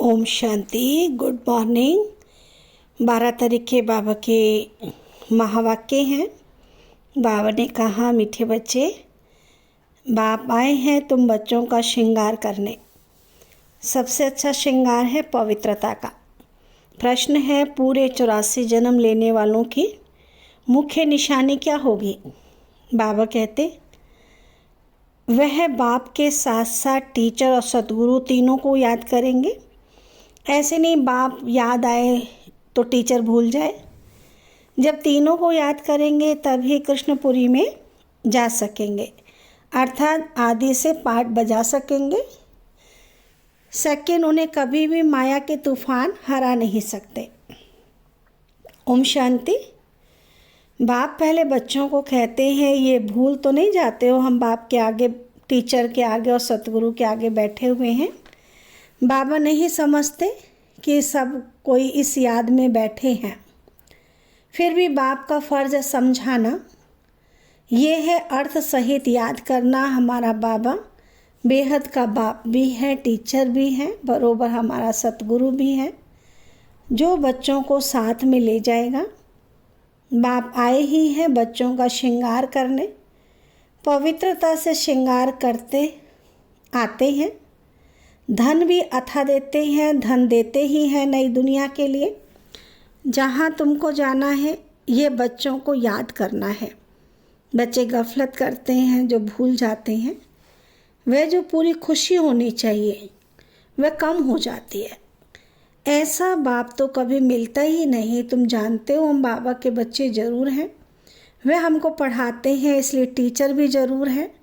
Om Shanti. Good morning. 12 तारीख के बाबा के महावाक्य हैं। बाबा ने कहा, मीठे बच्चे, बाप आए हैं तुम बच्चों का श्रृंगार करने। सबसे अच्छा श्रृंगार है पवित्रता का। प्रश्न है, पूरे 84 जन्म लेने वालों की मुख्य निशानी क्या होगी? बाबा कहते, वह बाप के साथ साथ टीचर और सद्गुरु तीनों को याद करेंगे। ऐसे नहीं बाप याद आए तो टीचर भूल जाए। जब तीनों को याद करेंगे तभी कृष्णपुरी में जा सकेंगे, अर्थात आदि से पाठ बजा सकेंगे। सेकंड, उन्हें कभी भी माया के तूफान हरा नहीं सकते। ओम शांति। बाप पहले बच्चों को कहते हैं, ये भूल तो नहीं जाते हो हम बाप के आगे, टीचर के आगे और सतगुरु के आगे बैठे हुए हैं। बाबा नहीं समझते कि सब कोई इस याद में बैठे हैं। फिर भी बाप का फ़र्ज़ समझाना। ये है अर्थ सहित याद करना। हमारा बाबा बेहद का बाप भी है, टीचर भी है, बरोबर हमारा सतगुरु भी है, जो बच्चों को साथ में ले जाएगा। बाप आए ही हैं बच्चों का श्रृंगार करने। पवित्रता से श्रृंगार करते आते हैं। धन भी अथा देते हैं, धन देते ही हैं नई दुनिया के लिए। जहाँ तुमको जाना है ये बच्चों को याद करना है। बच्चे गफलत करते हैं, जो भूल जाते हैं, वह जो पूरी खुशी होनी चाहिए वह कम हो जाती है। ऐसा बाप तो कभी मिलता ही नहीं। तुम जानते हो हम बाबा के बच्चे ज़रूर हैं। वह हमको पढ़ाते हैं, इसलिए टीचर भी ज़रूर है।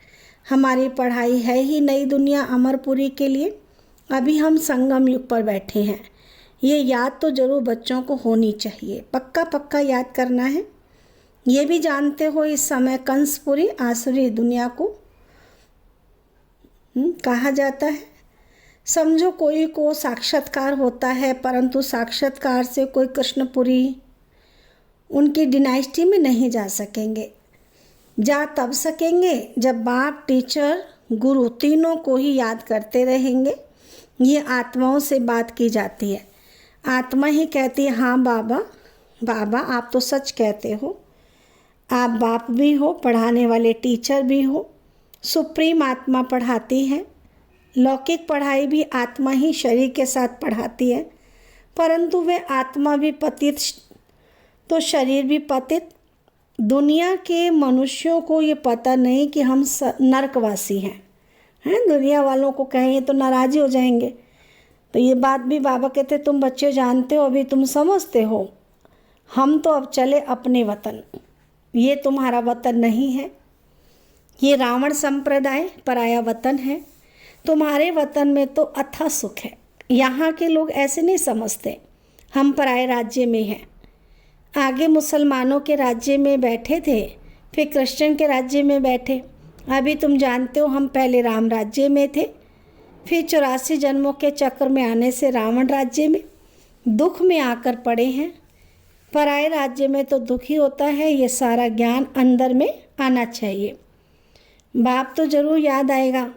हमारी पढ़ाई है ही नई दुनिया अमरपुरी के लिए। अभी हम संगम युग पर बैठे हैं। ये याद तो ज़रूर बच्चों को होनी चाहिए, पक्का पक्का याद करना है। ये भी जानते हो इस समय कंसपुरी आसुरी दुनिया को कहा जाता है। समझो कोई को साक्षात्कार होता है, परंतु साक्षात्कार से कोई कृष्णपुरी उनकी डिनाइस्टी में नहीं जा सकेंगे। जा तब सकेंगे जब बाप, टीचर, गुरु तीनों को ही याद करते रहेंगे। ये आत्माओं से बात की जाती है। आत्मा ही कहती है, हाँ बाबा, बाबा आप तो सच कहते हो। आप बाप भी हो, पढ़ाने वाले टीचर भी हो। सुप्रीम आत्मा पढ़ाती है। लौकिक पढ़ाई भी आत्मा ही शरीर के साथ पढ़ाती है, परंतु वह आत्मा भी पतित तो शरीर भी पतित। दुनिया के मनुष्यों को ये पता नहीं कि हम नरकवासी हैं। दुनिया वालों को कहेंगे तो नाराज़ी हो जाएंगे। तो ये बात भी बाबा कहते, तुम बच्चे जानते हो, अभी तुम समझते हो। हम तो अब चले अपने वतन। ये तुम्हारा वतन नहीं है। ये रावण संप्रदाय पराया वतन है। तुम्हारे वतन में तो अथाह सुख है। यहाँ के लोग ऐसे नहीं समझते हम पराए राज्य में हैं। आगे मुसलमानों के राज्य में बैठे थे, फिर क्रिश्चियन के राज्य में बैठे। अभी तुम जानते हो हम पहले राम राज्य में थे, फिर 84 जन्मों के चक्र में आने से रावण राज्य में दुख में आकर पड़े हैं। पराए राज्य में तो दुख ही होता है। ये सारा ज्ञान अंदर में आना चाहिए। बाप तो ज़रूर याद आएगा,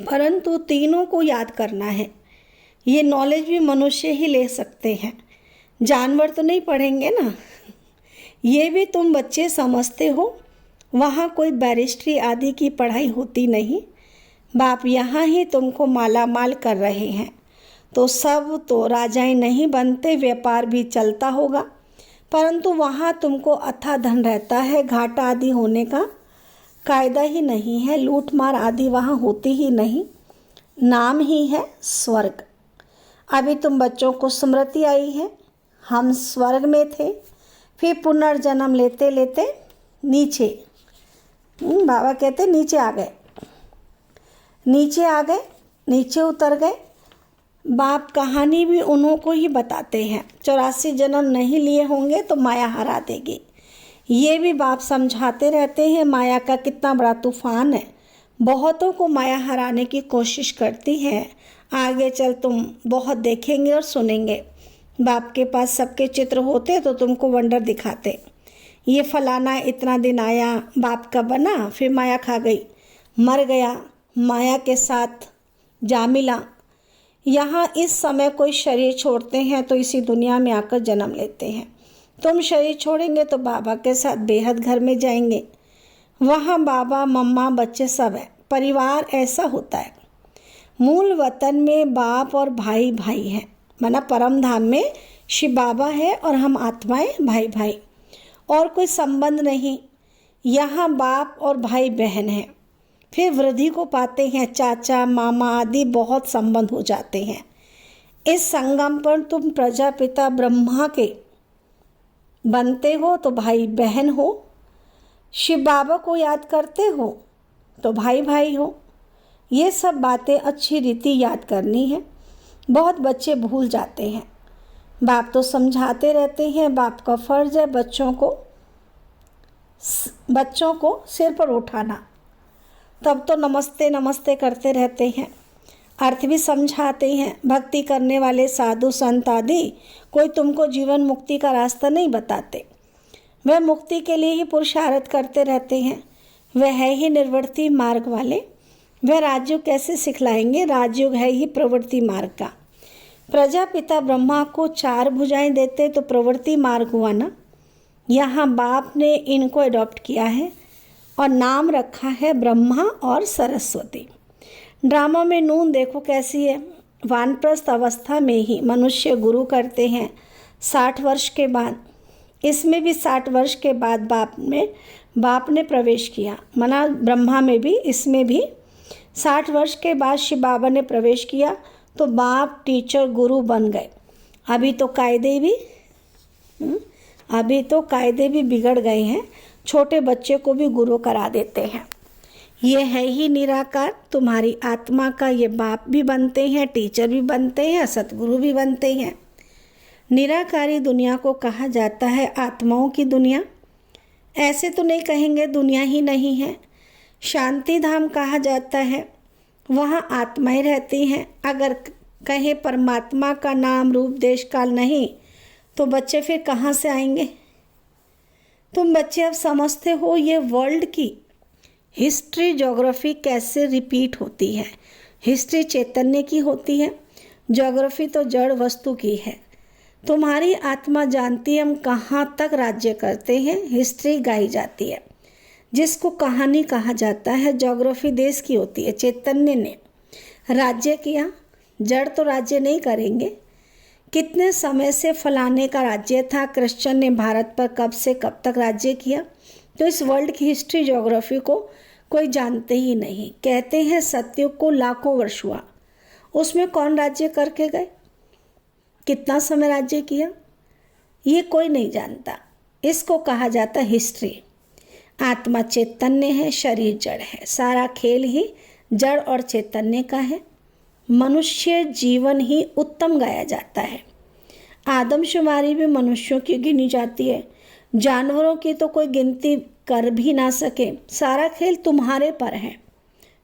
परंतु तीनों को याद करना है। ये नॉलेज भी मनुष्य ही ले सकते हैं, जानवर तो नहीं पढ़ेंगे ना। ये भी तुम बच्चे समझते हो। वहाँ कोई बैरिस्ट्री आदि की पढ़ाई होती नहीं। बाप यहाँ ही तुमको माला माल कर रहे हैं। तो सब तो राजाएं नहीं बनते, व्यापार भी चलता होगा, परंतु वहाँ तुमको अथाह धन रहता है। घाटा आदि होने का कायदा ही नहीं है। लूट मार आदि वहाँ होती ही नहीं। नाम ही है स्वर्ग। अभी तुम बच्चों को स्मृति आई है, हम स्वर्ग में थे, फिर पुनर्जन्म लेते लेते नीचे, बाबा कहते नीचे आ गए, नीचे उतर गए। बाप कहानी भी उन्हों को ही बताते हैं। 84 जन्म नहीं लिए होंगे तो माया हरा देगी। ये भी बाप समझाते रहते हैं माया का कितना बड़ा तूफान है। बहुतों को माया हराने की कोशिश करती है। आगे चल तुम बहुत देखेंगे और सुनेंगे। बाप के पास सबके चित्र होते तो तुमको वंडर दिखाते। ये फलाना इतना दिन आया, बाप का बना, फिर माया खा गई, मर गया, माया के साथ जा मिला। यहाँ इस समय कोई शरीर छोड़ते हैं तो इसी दुनिया में आकर जन्म लेते हैं। तुम शरीर छोड़ेंगे तो बाबा के साथ बेहद घर में जाएंगे। वहाँ बाबा मम्मा बच्चे सब हैं। परिवार ऐसा होता है। मूल वतन में बाप और भाई भाई हैं, माना परम धाम में शिव बाबा है और हम आत्माएं भाई भाई, और कोई संबंध नहीं। यहाँ बाप और भाई बहन हैं। फिर वृद्धि को पाते हैं, चाचा मामा आदि बहुत संबंध हो जाते हैं। इस संगम पर तुम प्रजापिता ब्रह्मा के बनते हो तो भाई बहन हो, शिव बाबा को याद करते हो तो भाई भाई हो। ये सब बातें अच्छी रीति याद करनी है। बहुत बच्चे भूल जाते हैं। बाप तो समझाते रहते हैं, बाप का फर्ज है बच्चों को सिर पर उठाना। तब तो नमस्ते नमस्ते करते रहते हैं, अर्थ भी समझाते हैं। भक्ति करने वाले साधु संत आदि कोई तुमको जीवन मुक्ति का रास्ता नहीं बताते। वह मुक्ति के लिए ही पुरुषार्थ करते रहते हैं। वह है ही निर्वृत्ति मार्ग वाले। वह राजयोग कैसे सिखलाएंगे? राजयोग है ही प्रवृत्ति मार्ग का। प्रजापिता ब्रह्मा को 4 भुजाएं देते तो प्रवृत्ति मार्ग हुआ ना। यहाँ बाप ने इनको अडॉप्ट किया है और नाम रखा है ब्रह्मा और सरस्वती। ड्रामा में नून देखो कैसी है। वानप्रस्थ अवस्था में ही मनुष्य गुरु करते हैं 60 वर्ष के बाद। इसमें भी 60 वर्ष के बाद बाप ने प्रवेश किया, मना ब्रह्मा में भी, इसमें भी 60 वर्ष के बाद शिव बाबा ने प्रवेश किया तो बाप टीचर गुरु बन गए। अभी तो कायदे भी बिगड़ गए हैं। छोटे बच्चे को भी गुरु करा देते हैं। ये है ही निराकार। तुम्हारी आत्मा का ये बाप भी बनते हैं, टीचर भी बनते हैं, सतगुरु भी बनते हैं। निराकारी दुनिया को कहा जाता है आत्माओं की दुनिया। ऐसे तो नहीं कहेंगे, दुनिया ही नहीं है। शांति धाम कहा जाता है, वहाँ आत्माएं रहती हैं। अगर कहें परमात्मा का नाम रूप देश काल नहीं तो बच्चे फिर कहाँ से आएंगे? तुम बच्चे अब समझते हो ये वर्ल्ड की हिस्ट्री ज्योग्राफी कैसे रिपीट होती है। हिस्ट्री चैतन्य की होती है, ज्योग्राफी तो जड़ वस्तु की है। तुम्हारी आत्मा जानती है हम कहाँ तक राज्य करते हैं। हिस्ट्री गाई जाती है, जिसको कहानी कहा जाता है। ज्योग्राफी देश की होती है। चैतन्य ने राज्य किया, जड़ तो राज्य नहीं करेंगे। कितने समय से फलाने का राज्य था, क्रिश्चियन ने भारत पर कब से कब तक राज्य किया। तो इस वर्ल्ड की हिस्ट्री ज्योग्राफी को कोई जानते ही नहीं। कहते हैं सतयुग को लाखों वर्ष हुआ, उसमें कौन राज्य करके गए, कितना समय राज्य किया, ये कोई नहीं जानता। इसको कहा जाता हिस्ट्री। आत्मा चैतन्य है, शरीर जड़ है। सारा खेल ही जड़ और चैतन्य का है। मनुष्य जीवन ही उत्तम गाया जाता है। आदमशुमारी भी मनुष्यों की गिनी जाती है। जानवरों की तो कोई गिनती कर भी ना सके। सारा खेल तुम्हारे पर है।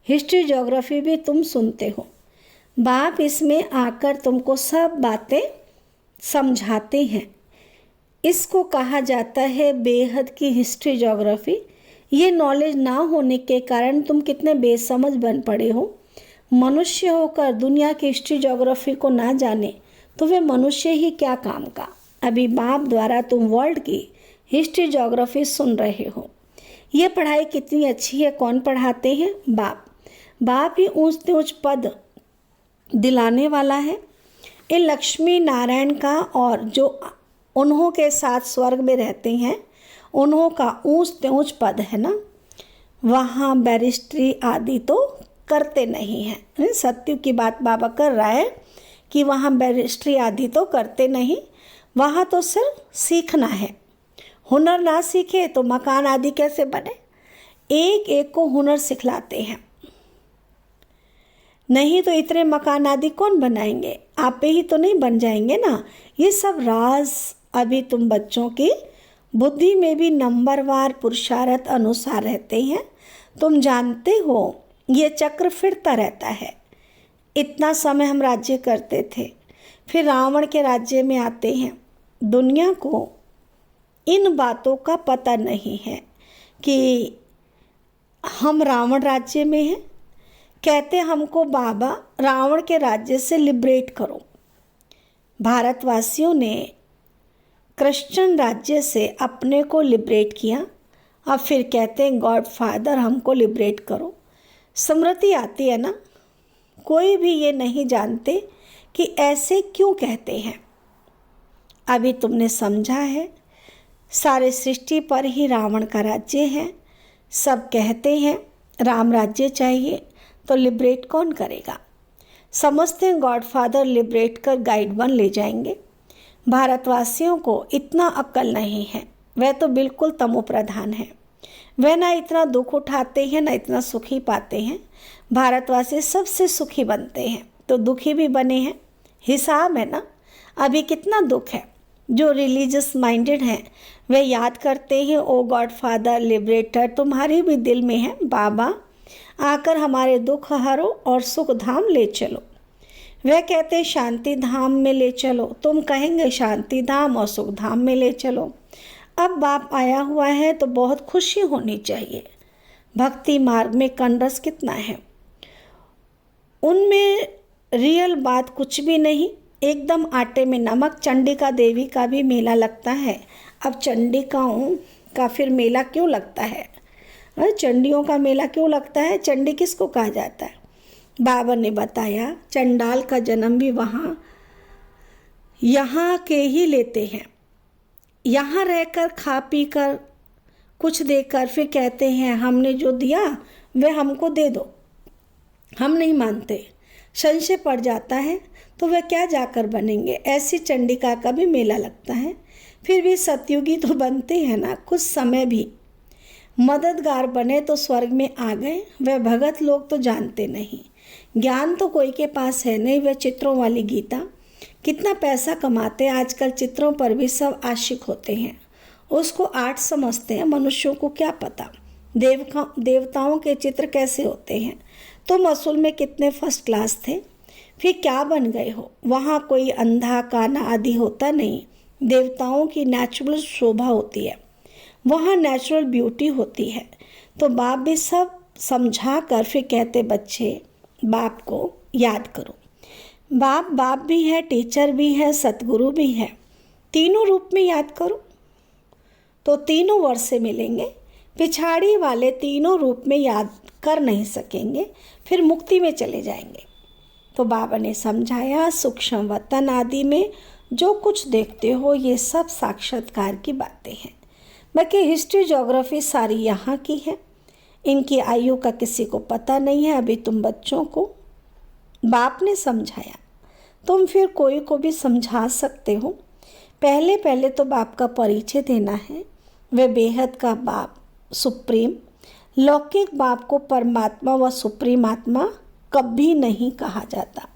हिस्ट्री ज्योग्राफी भी तुम सुनते हो। बाप इसमें आकर तुमको सब बातें समझाते हैं। इसको कहा जाता है बेहद की हिस्ट्री ज्योग्राफी। ये नॉलेज ना होने के कारण तुम कितने बेसमझ बन पड़े हो। मनुष्य होकर दुनिया की हिस्ट्री ज्योग्राफी को ना जाने तो वे मनुष्य ही क्या काम का। अभी बाप द्वारा तुम वर्ल्ड की हिस्ट्री ज्योग्राफी सुन रहे हो। ये पढ़ाई कितनी अच्छी है। कौन पढ़ाते हैं? बाप ही ऊंच ऊंच पद दिलाने वाला है। इन लक्ष्मी नारायण का और जो उन्हों के साथ स्वर्ग में रहते हैं उन्हों का ऊंच ऊंच पद है ना। वहाँ बैरिस्ट्री आदि तो करते नहीं हैं। सत्य की बात बाबा कर रहा है कि वहाँ बैरिस्ट्री आदि तो करते नहीं। वहाँ तो सिर्फ सीखना है। हुनर ना सीखे तो मकान आदि कैसे बने। एक एक को हुनर सिखलाते हैं, नहीं तो इतने मकान आदि कौन बनाएंगे। आप ही तो नहीं बन जाएंगे ना। ये सब राज अभी तुम बच्चों की बुद्धि में भी नंबरवार पुरुषार्थ अनुसार रहते हैं। तुम जानते हो ये चक्र फिरता रहता है। इतना समय हम राज्य करते थे, फिर रावण के राज्य में आते हैं। दुनिया को इन बातों का पता नहीं है कि हम रावण राज्य में हैं। कहते हमको बाबा रावण के राज्य से लिबरेट करो। भारतवासियों ने क्रिश्चियन राज्य से अपने को लिबरेट किया, अब फिर कहते हैं गॉड फादर हमको लिबरेट करो। स्मृति आती है ना, कोई भी ये नहीं जानते कि ऐसे क्यों कहते हैं। अभी तुमने समझा है, सारे सृष्टि पर ही रावण का राज्य है। सब कहते हैं राम राज्य चाहिए, तो लिबरेट कौन करेगा? समझते हैं गॉड फादर लिबरेट कर गाइड वन ले जाएंगे। भारतवासियों को इतना अक्ल नहीं है, वह तो बिल्कुल तमोप्रधान है। वह ना इतना दुख उठाते हैं ना इतना सुखी पाते हैं। भारतवासी सबसे सुखी बनते हैं तो दुखी भी बने हैं। हिसाब है ना, अभी कितना दुख है। जो रिलीजियस माइंडेड हैं वे याद करते हैं ओ गॉड फादर लिबरेटर तुम्हारे भी दिल में है, बाबा आकर हमारे दुख हरो और सुख धाम ले चलो। वह कहते शांति धाम में ले चलो, तुम कहेंगे शांति धाम और सुख धाम में ले चलो। अब बाप आया हुआ है तो बहुत खुशी होनी चाहिए। भक्ति मार्ग में कनरस कितना है, उनमें रियल बात कुछ भी नहीं, एकदम आटे में नमक। चंडिका देवी का भी मेला लगता है। अब चंडिकाओं का फिर मेला क्यों लगता है? चंडियों का मेला क्यों लगता है? चंडी किसको कहा जाता है? बाबा ने बताया चंडाल का जन्म भी यहाँ के ही लेते हैं। यहाँ रहकर खा पी कर कुछ देकर फिर कहते हैं हमने जो दिया वह हमको दे दो। हम नहीं मानते, संशय पड़ जाता है तो वह क्या जाकर बनेंगे। ऐसी चंडिका का भी मेला लगता है। फिर भी सतयुगी तो बनते हैं ना, कुछ समय भी मददगार बने तो स्वर्ग में आ गए। वह भगत लोग तो जानते नहीं, ज्ञान तो कोई के पास है नहीं। वह चित्रों वाली गीता कितना पैसा कमाते हैं आजकल, चित्रों पर भी सब आशिक होते हैं, उसको आर्ट समझते हैं। मनुष्यों को क्या पता देवताओं के चित्र कैसे होते हैं। तुम असल में कितने फर्स्ट क्लास थे, फिर क्या बन गए हो? वहाँ कोई अंधा काना आदि होता नहीं। देवताओं की नेचुरल शोभा होती है, वहाँ नेचुरल ब्यूटी होती है। तो बाप भी सब समझा कर फिर कहते बच्चे बाप को याद करो। बाप भी है, टीचर भी है, सतगुरु भी है। तीनों रूप में याद करो तो तीनों वर्ष से मिलेंगे। पिछाड़ी वाले तीनों रूप में याद कर नहीं सकेंगे, फिर मुक्ति में चले जाएंगे। तो बाबा ने समझाया सूक्ष्म वतन आदि में जो कुछ देखते हो ये सब साक्षात्कार की बातें हैं। बाकी हिस्ट्री ज्योग्राफी सारी यहाँ की है। इनकी आयु का किसी को पता नहीं है। अभी तुम बच्चों को बाप ने समझाया, तुम फिर कोई को भी समझा सकते हो। पहले तो बाप का परिचय देना है। वे बेहद का बाप सुप्रीम। लौकिक बाप को परमात्मा व सुप्रीम आत्मा कभी नहीं कहा जाता।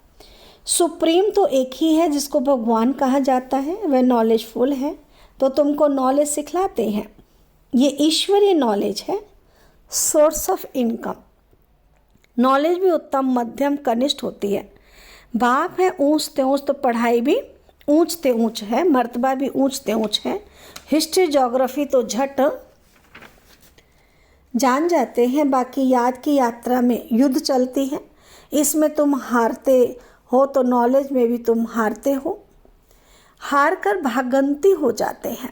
सुप्रीम तो एक ही है जिसको भगवान कहा जाता है। वह नॉलेजफुल है तो तुमको नॉलेज सिखलाते हैं। ये ईश्वरीय नॉलेज है, सोर्स ऑफ इनकम। नॉलेज भी उत्तम मध्यम कनिष्ठ होती है। बाप है ऊंचते ऊंच तो पढ़ाई भी ऊंचते ऊंच है, मर्तबा भी ऊंचते ऊंच है। हिस्ट्री ज्योग्राफी तो झट जान जाते हैं। बाकी याद की यात्रा में युद्ध चलती है, इसमें तुम हारते हो तो नॉलेज में भी तुम हारते हो। हार कर भागंती हो जाते हैं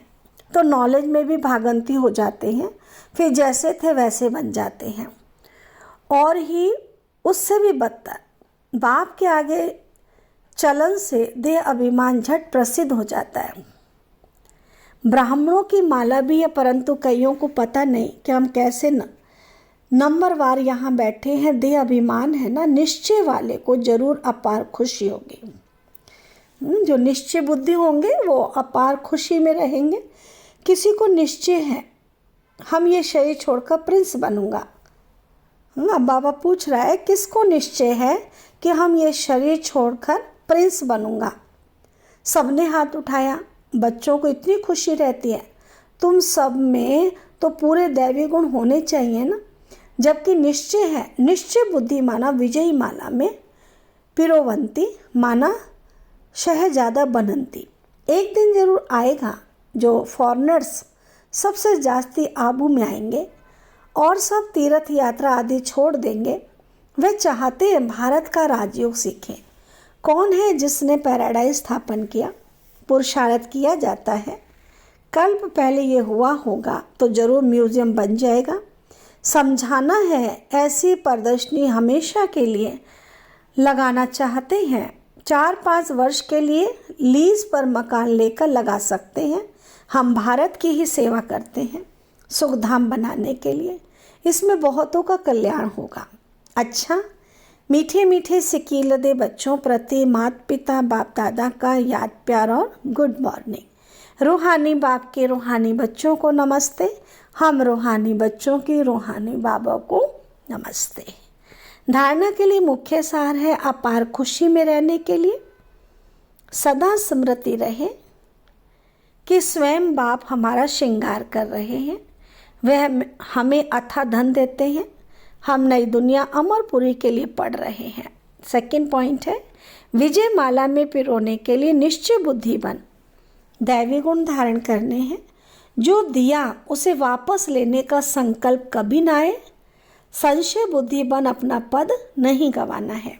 तो नॉलेज में भी भागंती हो जाते हैं। फिर जैसे थे वैसे बन जाते हैं और ही उससे भी बदतर। बाप के आगे चलन से देह अभिमान झट प्रसिद्ध हो जाता है। ब्राह्मणों की माला भी है परंतु कईयों को पता नहीं कि हम कैसे नंबरवार यहाँ बैठे हैं। देह अभिमान है ना, निश्चय वाले को जरूर अपार खुशी होगी। जो निश्चय बुद्धि होंगे वो अपार खुशी में रहेंगे। किसी को निश्चय है हम ये शरीर छोड़कर प्रिंस बनूंगा। अब बाबा पूछ रहा है किसको निश्चय है कि हम ये शरीर छोड़कर प्रिंस बनूंगा। सबने हाथ उठाया। बच्चों को इतनी खुशी रहती है। तुम सब में तो पूरे दैवी गुण होने चाहिए ना। जबकि निश्चय है, निश्चय बुद्धि माना विजयी माला में पिरोवंती माना शहजादा बनंती। एक दिन जरूर आएगा जो फॉरेनर्स सबसे जास्ती आबू में आएंगे और सब तीर्थ यात्रा आदि छोड़ देंगे वे चाहते हैं भारत का राजयोग सीखें। कौन है जिसने पैराडाइज स्थापन किया? पुरुषार्थ किया जाता है। कल्प पहले ये हुआ होगा तो जरूर म्यूजियम बन जाएगा। समझाना है ऐसी प्रदर्शनी हमेशा के लिए लगाना चाहते हैं। 4-5 वर्ष के लिए लीज पर मकान लेकर लगा सकते हैं। हम भारत की ही सेवा करते हैं सुखधाम बनाने के लिए। इसमें बहुतों का कल्याण होगा। अच्छा, मीठे मीठे सिकीलदे बच्चों प्रति माता पिता बाप दादा का याद प्यार और गुड मॉर्निंग। रूहानी बाप के रूहानी बच्चों को नमस्ते। हम रूहानी बच्चों की रूहानी बाबा को नमस्ते। धारणा के लिए मुख्य सार है अपार खुशी में रहने के लिए सदा स्मृति रहे कि स्वयं बाप हमारा श्रृंगार कर रहे हैं। वह हमें अथाह धन देते हैं। हम नई दुनिया अमरपुरी के लिए पढ़ रहे हैं। सेकंड पॉइंट है विजय माला में पिरोने के लिए निश्चय बुद्धि बन दैवी गुण धारण करने हैं। जो दिया उसे वापस लेने का संकल्प कभी ना आए। संशय बुद्धि बन अपना पद नहीं गंवाना है।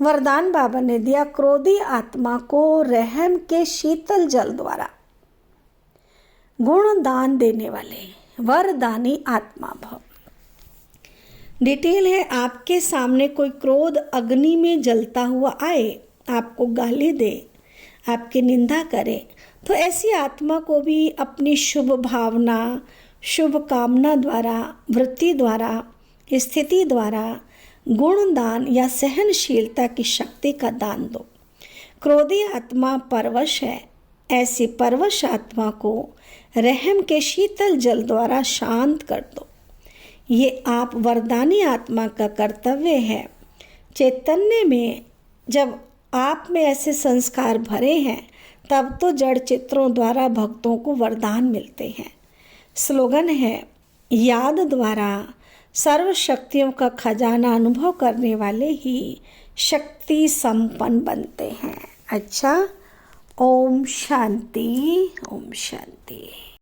वरदान बाबा ने दिया क्रोधी आत्मा को रहम के शीतल जल द्वारा गुण दान देने वाले वरदानी आत्मा भव। डिटेल है आपके सामने कोई क्रोध अग्नि में जलता हुआ आए, आपको गाली दे, आपकी निंदा करे, तो ऐसी आत्मा को भी अपनी शुभ भावना शुभ कामना द्वारा वृत्ति द्वारा स्थिति द्वारा गुणदान या सहनशीलता की शक्ति का दान दो। क्रोधी आत्मा परवश है। ऐसी परवश आत्मा को रहम के शीतल जल द्वारा शांत कर दो। ये आप वरदानी आत्मा का कर्तव्य है। चैतन्य में जब आप में ऐसे संस्कार भरे हैं तब तो जड़ चित्रों द्वारा भक्तों को वरदान मिलते हैं। स्लोगन है याद द्वारा सर्व शक्तियों का खजाना अनुभव करने वाले ही शक्ति संपन्न बनते हैं। अच्छा, ओम शांति ओम शांति।